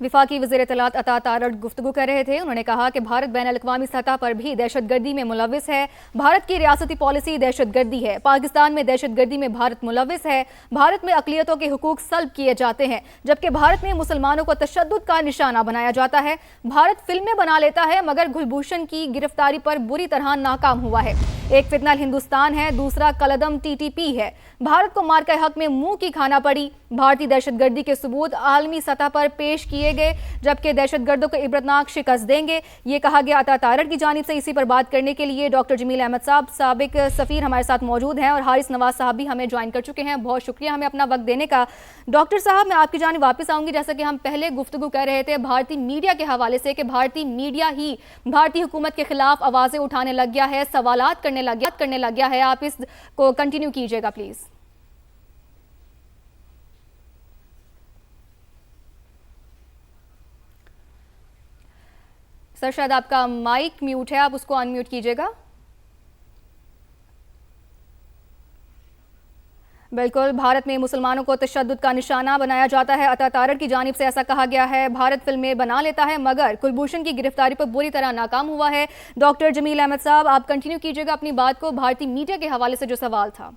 वफाकी वज़ीर इत्तलात अता तारड़ गुफ्तगू कर रहे थे। उन्होंने कहा कि भारत बैन अल-अक़वामी सतह पर भी दहशतगर्दी में मुलविस है। भारत की रियासती पॉलिसी दहशतगर्दी है। पाकिस्तान में दहशतगर्दी में भारत मुलविस है। भारत में अक़लियतों के हुकूक सल्ब किए जाते हैं, जबकि भारत में मुसलमानों को तशद्दुद का निशाना बनाया जाता है। भारत फिल्में बना लेता है, मगर कुलभूषण की गिरफ्तारी पर बुरी तरह नाकाम हुआ है। एक फितनल हिंदुस्तान है, दूसरा कलदम टीटीपी है। भारत को मार के हक में मुंह की खाना पड़ी। भारतीय दहशतगर्दी के सबूत आलमी सतह पर पेश किए गए, जबकि दहशतगर्दों को इबरतनाक शिकस्त देंगे, ये कहा गया। अता तारड़ की जानिब से इसी पर बात करने के लिए डॉक्टर जमील अहमद साहब, साबिक सफ़ीर, हमारे साथ मौजूद हैं और हारिस नवाज साहब भी हमें ज्वाइन कर चुके हैं। बहुत शुक्रिया हमें अपना वक्त देने का। डॉक्टर साहब, मैं आपकी जानिब वापस आऊँगी। जैसा कि हम पहले गुफ्तगू कर रहे थे भारतीय मीडिया के हवाले से कि भारतीय मीडिया ही भारतीय हुकूमत के खिलाफ आवाज़ें उठाने लग गया है, सवालात करने लग गया है। आप इसको कंटिन्यू कीजिएगा प्लीज़। सर, शायद आपका माइक म्यूट है, आप उसको अनम्यूट कीजिएगा। बिल्कुल, भारत में मुसलमानों को तशद्दुद का निशाना बनाया जाता है। अता तारड़ की जानिब से ऐसा कहा गया है। भारत फिल्में बना लेता है, मगर कुलभूषण की गिरफ्तारी पर बुरी तरह नाकाम हुआ है। डॉक्टर जमील अहमद साहब, आप कंटिन्यू कीजिएगा अपनी बात को। भारतीय मीडिया के हवाले से जो सवाल था।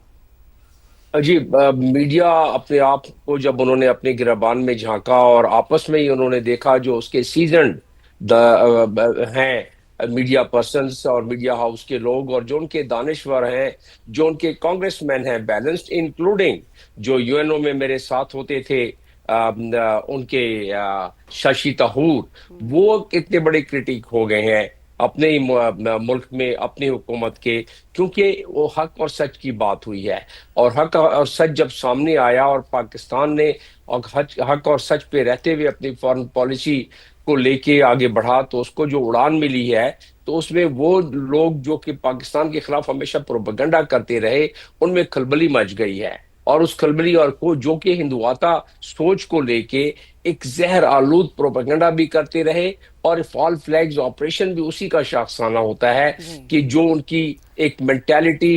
जी, मीडिया अपने आप को जब उन्होंने अपने गिरबान में झांका और आपस में ही उन्होंने देखा जो उसके सीजन हैं मीडिया पर्सन्स और मीडिया हाउस के लोग और जो उनके दानिश्वर हैं, जो उनके कांग्रेसमैन हैं बैलेंस्ड, इंक्लूडिंग जो यूएनओ में मेरे साथ होते थे, उनके शशि तहूर, वो कितने बड़े क्रिटिक हो गए हैं अपने ही मुल्क में अपनी हुकूमत के, क्योंकि वो हक और सच की बात हुई है। और हक और सच जब सामने आया और पाकिस्तान ने और हक और सच पे रहते हुए अपनी फॉरेन पॉलिसी को लेके आगे बढ़ा, तो उसको जो उड़ान मिली है, तो उसमें वो लोग जो कि पाकिस्तान के खिलाफ हमेशा प्रोपेगेंडा करते रहे, उनमें खलबली मच गई है। और उस खलबली और को जो कि हिंदुआता सोच को लेके एक जहर आलूद प्रोपेगेंडा भी करते रहे, और फॉल फ्लैग्स ऑपरेशन भी उसी का शाखसाना होता है कि जो उनकी एक मेंटालिटी,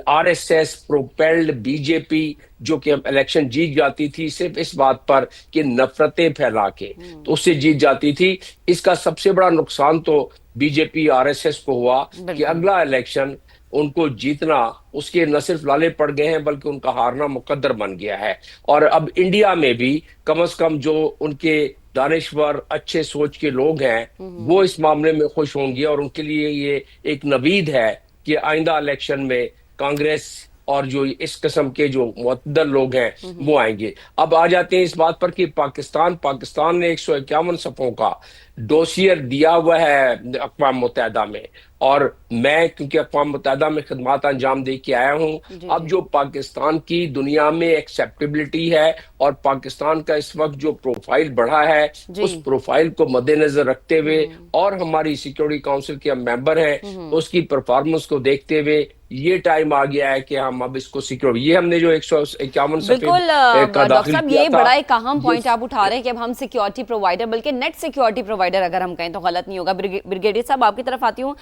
आरएसएस प्रोपेल्ड बीजेपी जो कि इलेक्शन जीत जाती थी सिर्फ इस बात पर कि नफरतें फैला के, तो उससे जीत जाती थी। इसका सबसे बड़ा नुकसान तो बीजेपी आरएसएस को हुआ कि अगला इलेक्शन उनको जीतना, उसके न सिर्फ लाले पड़ गए हैं बल्कि उनका हारना मुकद्दर बन गया है। और अब इंडिया में भी कम से कम जो उनके दानिश्वर अच्छे सोच के लोग हैं, वो इस मामले में खुश होंगे और उनके लिए ये एक नवीद है कि आइंदा इलेक्शन में कांग्रेस और जो इस किस्म के जो मुअत्तदल लोग हैं वो आएंगे। अब आ जाते हैं इस बात पर कि पाकिस्तान ने 151 सफ़ों का डोसियर दिया हुआ है अक़वाम मुत्तहिदा में, और मैं क्योंकि अक़वाम मुत्तहिदा में खिदमात अंजाम दे के आया हूं, अब जो पाकिस्तान की दुनिया में एक्सेप्टेबिलिटी है और पाकिस्तान का इस वक्त जो प्रोफाइल बढ़ा है, उस प्रोफाइल को मद्देनजर रखते हुए और हमारी सिक्योरिटी काउंसिल के हम मेंबर हैं, उसकी परफॉर्मेंस को देखते हुए ये टाइम आ गया है कि हम अब इसको सिक्योर, ये हमने जो 151 बिल्कुल डॉक्टर साहब, ये बड़ा एक अहम पॉइंट आप उठा रहे हैं कि अब हम सिक्योरिटी प्रोवाइडर, बल्कि नेट सिक्योरिटी प्रोवाइडर अगर हम कहें तो गलत नहीं होगा। ब्रिगेडियर साहब, आपकी तरफ आती हूँ।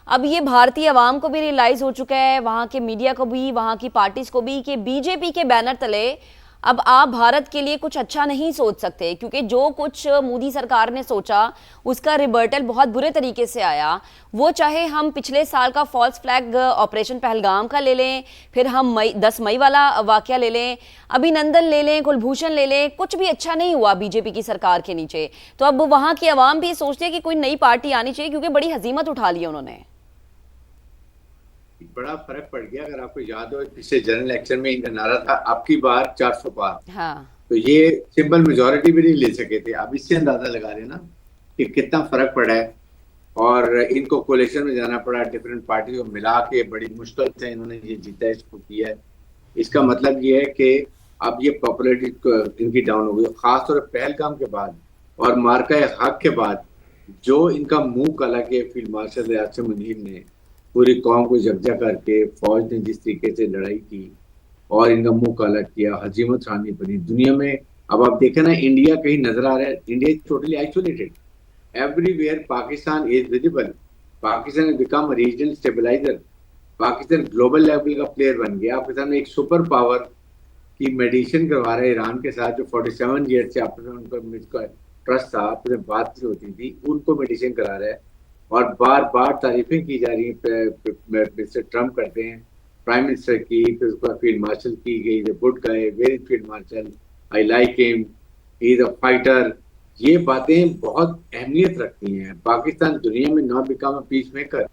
अब ये भारतीय आवाम को भी रियलाइज हो चुका है, वहां के मीडिया को भी, वहां की पार्टीज को भी, कि बीजेपी के बैनर तले अब आप भारत के लिए कुछ अच्छा नहीं सोच सकते, क्योंकि जो कुछ मोदी सरकार ने सोचा उसका रिबर्टल बहुत बुरे तरीके से आया। वो चाहे हम पिछले साल का फॉल्स फ्लैग ऑपरेशन पहलगाम का ले लें, फिर हम 10 मई वाला वाकया ले लें, अभिनंदन ले लें, कुलभूषण ले लें, कुछ भी अच्छा नहीं हुआ बीजेपी की सरकार के नीचे। तो अब वहां की आवाम भी सोचती है कि कोई नई पार्टी आनी चाहिए, क्योंकि बड़ी हजीमत उठा ली उन्होंने। बड़ा फर्क पड़ गया। अगर आपको याद हो, पिछले जनरल इलेक्शन में इनका नारा था आपकी बार 400 पार। हाँ। तो ये सिंपल मेजोरिटी भी नहीं ले सके थे। अब इससे अंदाजा लगा रहे ना कि कितना फर्क पड़ा है, और इनको कोलिशन में जाना पड़ा, डिफरेंट पार्टी को मिला के बड़ी मुश्किल से इन्होंने ये जीता, इसको किया है। इसका मतलब ये है कि अब ये पॉपुलरिटी इनकी डाउन हो गई, खासतौर पर पहलगाम के बाद और मार्का हक के बाद, जो इनका मुंह काला के फील्ड मार्शल आसिम मुनीर ने पूरी कौम को जब्जा करके, फौज ने जिस तरीके से लड़ाई की और इनका मुंह काला किया, हजीमत रानी बनी दुनिया में। अब आप देखें ना, इंडिया कहीं नजर आ रहा है, India is totally isolated, everywhere Pakistan is visible, Pakistan has become regional stabiliser, Pakistan global level का प्लेयर बन गया। आपके सामने एक सुपर पावर की मेडिसिन करवा रहा है ईरान के साथ, जो 47 ईयर से आपने उनको ट्रस्ट था, अपने बात जो होती थी, उनको मेडिसिन करा रहा है। और बार बार तारीफें की जा रही है, मिस्टर ट्रम्प करते हैं प्राइम मिनिस्टर की, फिर उसके बाद फील्ड मार्शल की गई, good guy, very field marshal, I like him, he is a fighter. ये बातें बहुत अहमियत रखती हैं। पाकिस्तान दुनिया में not become a peace maker,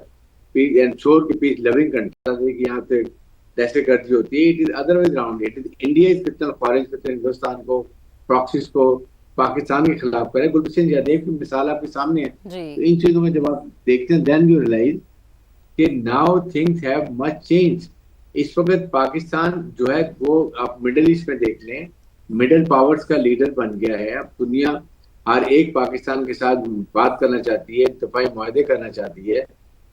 peace and sure की पीस लविंग कंट्री की यहाँ पे दहशतगर्दी होती है। It is otherwise round, it is India is कितना फॉरेन कितना हिंदुस्तान को प्रॉक्सीज को पाकिस्तान के खिलाफ करे। गुलशन यादेव की मिसाल आपके सामने है। तो इन चीजों में जब आप देखते हैं देन यू रियलाइज कि now things have much change. इस वक्त पाकिस्तान जो है वो आप मिडिल ईस्ट में देख लें, मिडिल पावर्स का लीडर बन गया है। अब दुनिया हर एक पाकिस्तान के साथ बात करना चाहती है, दफाई मुआहदे करना चाहती है।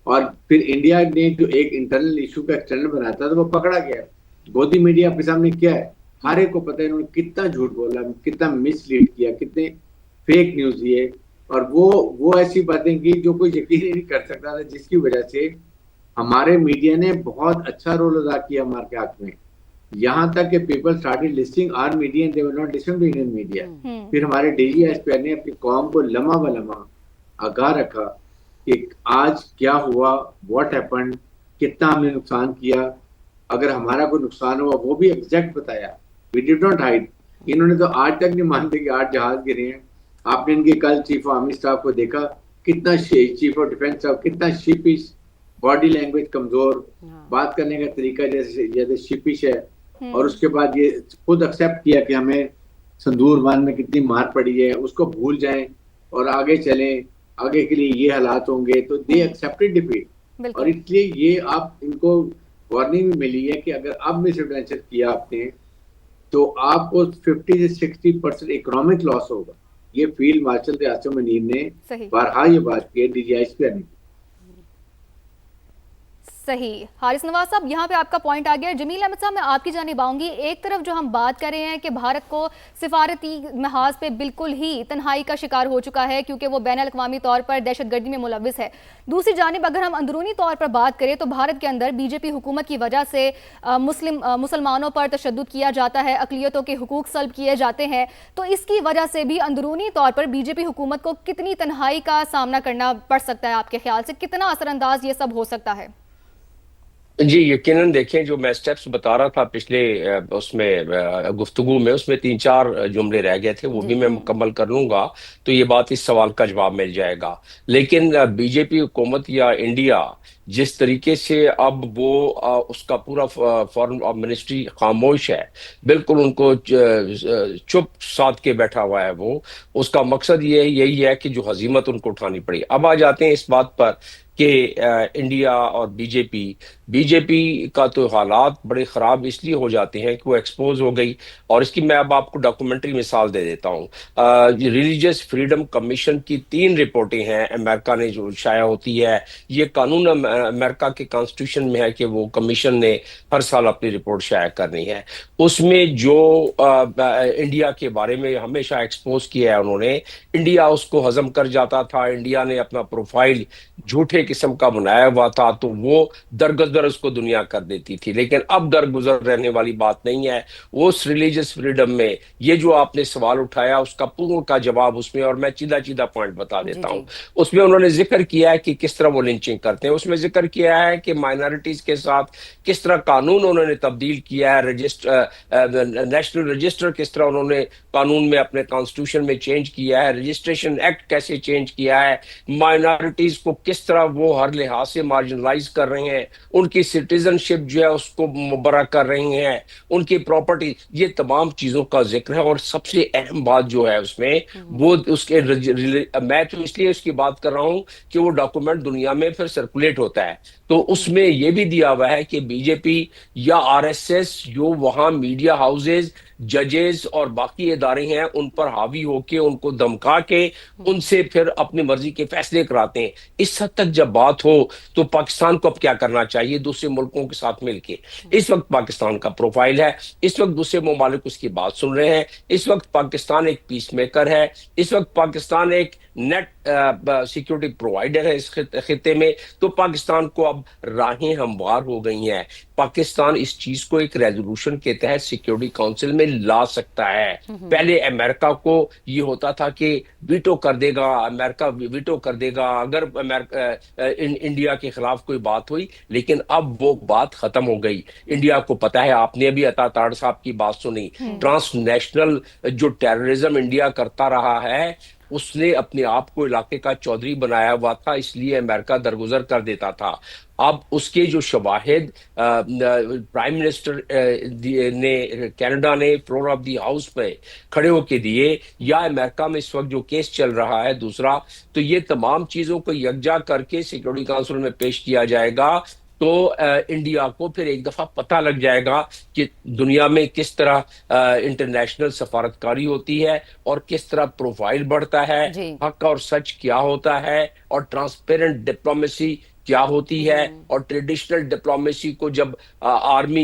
और फिर इंडिया ने जो एक इंटरनल इशू का एक्सटर्नल बनाया था तो वो पकड़ा गया। गोदी मीडिया आपके सामने क्या है, हर एक को पता है इन्होंने कितना झूठ बोला, कितना मिसलीड किया, कितने फेक न्यूज दिए। और वो ऐसी बातें की जो कोई यकीन ही नहीं कर सकता था, जिसकी वजह से हमारे मीडिया ने बहुत अच्छा रोल अदा किया हमारे के हक में। यहाँ तक कि people started listing our media, they were not listening to Indian media. फिर हमारे डीजीएसपी ने अपनी कौम को लम्हा व लम्हा आगाह रखा कि आज क्या हुआ, व्हाट हैपेंड, कितना हमने नुकसान किया, अगर हमारा कोई नुकसान हुआ वो भी एग्जैक्ट बताया। We did not hide. इन्होंने तो आज तक नहीं मानते कि 8 जहाज गिरे हैं। आपने इनके कल चीफ ऑफ आर्मी स्टाफ को देखा, कितना चीफ ऑफ डिफेंस स्टाफ कितना शिपिश, बॉडी लैंग्वेज कमजोर, बात करने का तरीका जैसे शिपिश है। और उसके बाद ये खुद एक्सेप्ट किया कि हमें संदूर बांध में कितनी मार पड़ी है, उसको भूल जाएं और आगे चलें, आगे के लिए ये हालात होंगे। तो दे एक्सेप्टेड डिफीट। और इसलिए ये आप इनको वार्निंग भी मिली है कि अगर अब मिसएडवेंचर किया आपने तो आपको 50 से 60% इकोनॉमिक लॉस होगा। ये फील्ड मार्शल आसिम मुनीर ने बारहा ये बात की है डीजीआईएसपी ने। सही। हारिस नवाज साहब, यहाँ पे आपका पॉइंट आ गया। जमील अहमद साहब, मैं आपकी जानिब आऊंगी। एक तरफ जो हम बात कर रहे हैं कि भारत को सिफारती महाज पे बिल्कुल ही तन्हाई का शिकार हो चुका है क्योंकि वो बैन अल-अक़वामी तौर पर दहशतगर्दी में मुलविस है। दूसरी जानिब अगर हम अंदरूनी तौर पर बात करें तो भारत के अंदर बीजेपी हुकूमत की वजह से मुसलमानों पर तशद्दुद किया जाता है, अक़लियतों के हुकूक सल्ब किए जाते हैं। तो इसकी वजह से भी अंदरूनी तौर पर बीजेपी हुकूमत को कितनी तन्हाई का सामना करना पड़ सकता है? आपके ख्याल से कितना असरअंदाज ये सब हो सकता है? जी यकीनन देखें, जो मैं स्टेप्स बता रहा था पिछले उसमें गुफ्तगू में, उसमें 3-4 जुमले रह गए थे, वो भी मैं मुकम्मल कर लूंगा तो ये बात, इस सवाल का जवाब मिल जाएगा। लेकिन बीजेपी हुकूमत या इंडिया जिस तरीके से अब वो उसका पूरा फॉरेन मिनिस्ट्री खामोश है, बिल्कुल उनको चुप साध के बैठा हुआ है, वो उसका मकसद यही है कि जो हजीमत उनको उठानी पड़ी। अब आ जाते हैं इस बात पर कि इंडिया और बीजेपी का तो हालात बड़े ख़राब इसलिए हो जाते हैं कि वो एक्सपोज हो गई। और इसकी मैं अब आपको डॉक्यूमेंट्री मिसाल दे देता हूँ। रिलीजियस फ्रीडम कमीशन की 3 रिपोर्टें हैं अमेरिका ने जो शाया होती है। ये कानून अमेरिका के कॉन्स्टिट्यूशन में है कि वो कमीशन ने हर साल अपनी रिपोर्ट शाया करनी है। उसमें जो इंडिया के बारे में हमेशा एक्सपोज किया है उन्होंने, इंडिया उसको हजम कर जाता था, इंडिया ने अपना प्रोफाइल झूठे किस्म का बनाया हुआ था, तो वो दरगुजर उसको दुनिया कर देती थी। लेकिन अब दरगुजर रहने वाली बात नहीं है। उस रिलीजियस फ्रीडम में ये जो आपने सवाल उठाया उसका पूर्ण का जवाब उसमें, और मैं सीधा पॉइंट बता देता हूं। उसमें उन्होंने जिक्र किया है कि किस तरह वो लिंचिंग करते हैं। उसमें जिक्र किया है कि माइनॉरिटीज के साथ किस तरह कानून उन्होंने तब्दील किया है, नेशनल रजिस्टर किस तरह उन्होंने कानून में अपने कॉन्स्टिट्यूशन में चेंज किया है, रजिस्ट्रेशन एक्ट कैसे चेंज किया है, माइनॉरिटीज को किस तरह वो हर लिहाज से मार्जिनलाइज कर रहे हैं, उनकी सिटीजनशिप जो है उसको मुबर्रा कर रहे हैं, उनकी प्रॉपर्टी, ये तमाम चीजों का जिक्र है। और सबसे अहम बात जो है उसमें वो उसके मैं तो इसलिए उसकी बात कर रहा हूं कि वो डॉक्यूमेंट दुनिया में फिर सर्कुलेट होता है, तो उसमें ये भी दिया हुआ है कि बीजेपी या आरएसएस जो वहां मीडिया हाउसेज, जजेस और बाकी इदारे हैं उन पर हावी होके, उनको धमका के उनसे फिर अपनी मर्जी के फैसले कराते हैं। इस हद तक जब बात हो तो पाकिस्तान को अब क्या करना चाहिए दूसरे मुल्कों के साथ मिलके? इस वक्त पाकिस्तान का प्रोफाइल है, इस वक्त दूसरे ममालिक उसकी बात सुन रहे हैं, इस वक्त पाकिस्तान एक पीस मेकर है, इस वक्त पाकिस्तान एक नेट सिक्योरिटी प्रोवाइडर है इस खित्ते में, तो पाकिस्तान को अब राहें हमवार हो गई हैं। पाकिस्तान इस चीज को एक रेजोल्यूशन के तहत सिक्योरिटी काउंसिल में ला सकता है। पहले अमेरिका को ये होता था कि वीटो कर देगा, अमेरिका वीटो कर देगा अगर इंडिया के खिलाफ कोई बात हुई, लेकिन अब वो बात खत्म हो गई। इंडिया को पता है, आपने अभी अता ताड़ साहब की बात सुनी, ट्रांसनेशनल जो टेररिज्म इंडिया करता रहा है, उसने अपने आप को इलाके का चौधरी बनाया हुआ था, इसलिए अमेरिका दरगुजर कर देता था। अब उसके जो शवाहिद प्राइम मिनिस्टर ने कनाडा ने फ्लोर ऑफ द हाउस पे खड़े होके दिए, या अमेरिका में इस वक्त जो केस चल रहा है दूसरा, तो ये तमाम चीजों को यकजा करके सिक्योरिटी काउंसिल में पेश किया जाएगा, तो इंडिया को फिर एक दफा पता लग जाएगा कि दुनिया में किस तरह इंटरनेशनल सफारतकारी होती है और किस तरह प्रोफाइल बढ़ता है, हक और सच क्या होता है, और ट्रांसपेरेंट डिप्लोमेसी क्या होती है, और ट्रेडिशनल डिप्लोमेसी को जब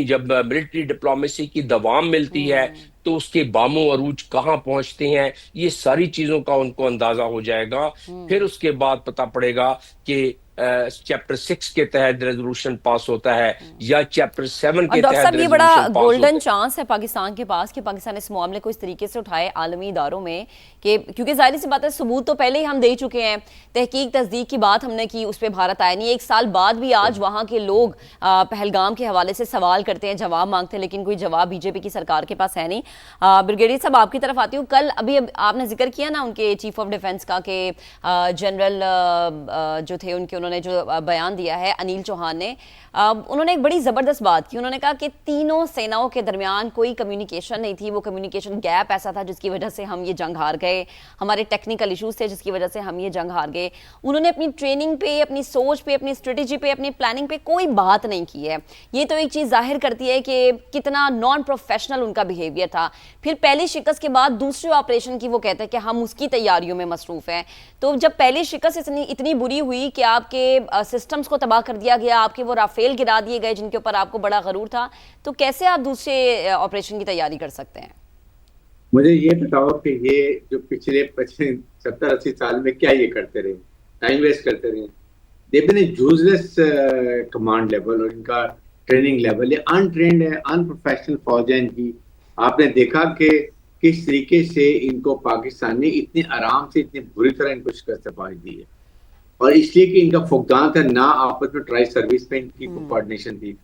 जब मिलिट्री डिप्लोमेसी की दवाम मिलती है तो उसके बामो अरूज कहाँ पहुंचते हैं, ये सारी चीजों का उनको अंदाजा हो जाएगा। फिर उसके बाद पता पड़ेगा कि चैप्टर 6 के तहत रेजोल्यूशन पास होता है या चैप्टर 7 के तहत। ये बड़ा गोल्डन चांस है पाकिस्तान के पास कि पाकिस्तान इस मामले को इस तरीके से उठाए आलमी इदारों में, कि क्योंकि जाहिर सी बात है सबूत तो पहले ही हम दे चुके हैं, तहकीक तस्दीक की बात हमने की, उस पर भारत आया नहीं। एक साल बाद भी आज वहाँ के लोग पहलगाम के हवाले से सवाल करते हैं, जवाब मांगते हैं, लेकिन कोई जवाब बीजेपी की सरकार के पास है नहीं। ब्रिगेडियर साहब, आपकी तरफ आती हूँ। कल अभी आपने जिक्र किया ना उनके चीफ ऑफ डिफेंस का, कि जनरल जो थे उन्होंने जो बयान दिया है अनिल चौहान ने, उन्होंने एक बड़ी जबरदस्त बात की। उन्होंने कहा कि तीनों सेनाओं के दरमियान कोई कम्युनिकेशन नहीं थी, वो कम्युनिकेशन गैप ऐसा था जिसकी वजह से हम ये जंग हार गए, हमारे टेक्निकल इश्यूज थे जिसकी वजह से हम ये जंग हार गए। उन्होंने अपनी ट्रेनिंग पे, अपनी सोच पे, अपनी स्ट्रेटेजी पे, अपनी प्लानिंग पे कोई बात नहीं की है। ये तो एक चीज जाहिर करती है कि कितना नॉन प्रोफेशनल उनका बिहेवियर था। फिर पहली शिकस्त के बाद दूसरे ऑपरेशन की वो कहते हैं कि हम उसकी तैयारियों में मसरूफ हैं। तो जब पहली शिकस्त इतनी बुरी हुई कि आपके सिस्टम्स को तबाह कर दिया गया, आपके वो राफेल गिरा दिए गए जिनके ऊपर आपको बड़ा गरूर था, तो कैसे आप दूसरे ऑपरेशन की तैयारी कर सकते हैं? मुझे ये बताओ कि ये जो पिछले 70-80 साल में क्या ये करते रहे, टाइम वेस्ट करते रहे। they've been a useless command level, और इनका ट्रेनिंग लेवल ये अनट्रेंड है, अनप्रोफेशनल फौज है इनकी। आपने देखा कि किस तरीके से इनको पाकिस्तान ने इतने आराम से, इतनी बुरी तरह इनको शिकस्त पहुंच दी है, और इसलिए कि इनका फुकदान था, ना आपस में ट्राई सर्विस में इनकी कोऑर्डिनेशन थी,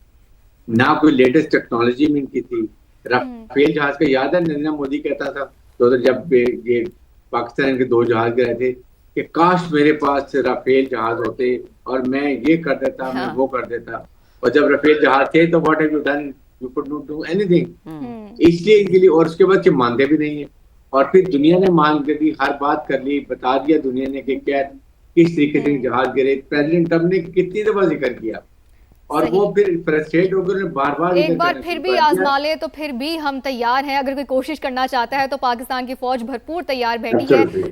ना कोई लेटेस्ट टेक्नोलॉजी में इनकी थी। राफेल जहाज का याद है, नरेंद्र मोदी कहता था तो जब ये पाकिस्तान के 2 जहाज गिरे थे कि काश मेरे पास राफेल जहाज होते और मैं ये कर देता, मैं वो कर देता। और जब राफेल जहाज थे तो what have you done, you could not do anything. इसलिए इनके लिए, और उसके बाद ये मानते भी नहीं है, और फिर दुनिया ने मान कर दी, हर बात कर ली, बता दिया दुनिया ने कि क्या किस तरीके से जहाज गिरे। प्रेसिडेंट ट्रम्प ने कितनी दफा जिक्र किया, और वो फिर फ्रस्ट्रेट होकर बार-बार एक बार फिर भी आजमा ले तो फिर भी हम तैयार हैं। अगर कोई कोशिश करना चाहता है तो पाकिस्तान की फौज भरपूर तैयार बैठी है।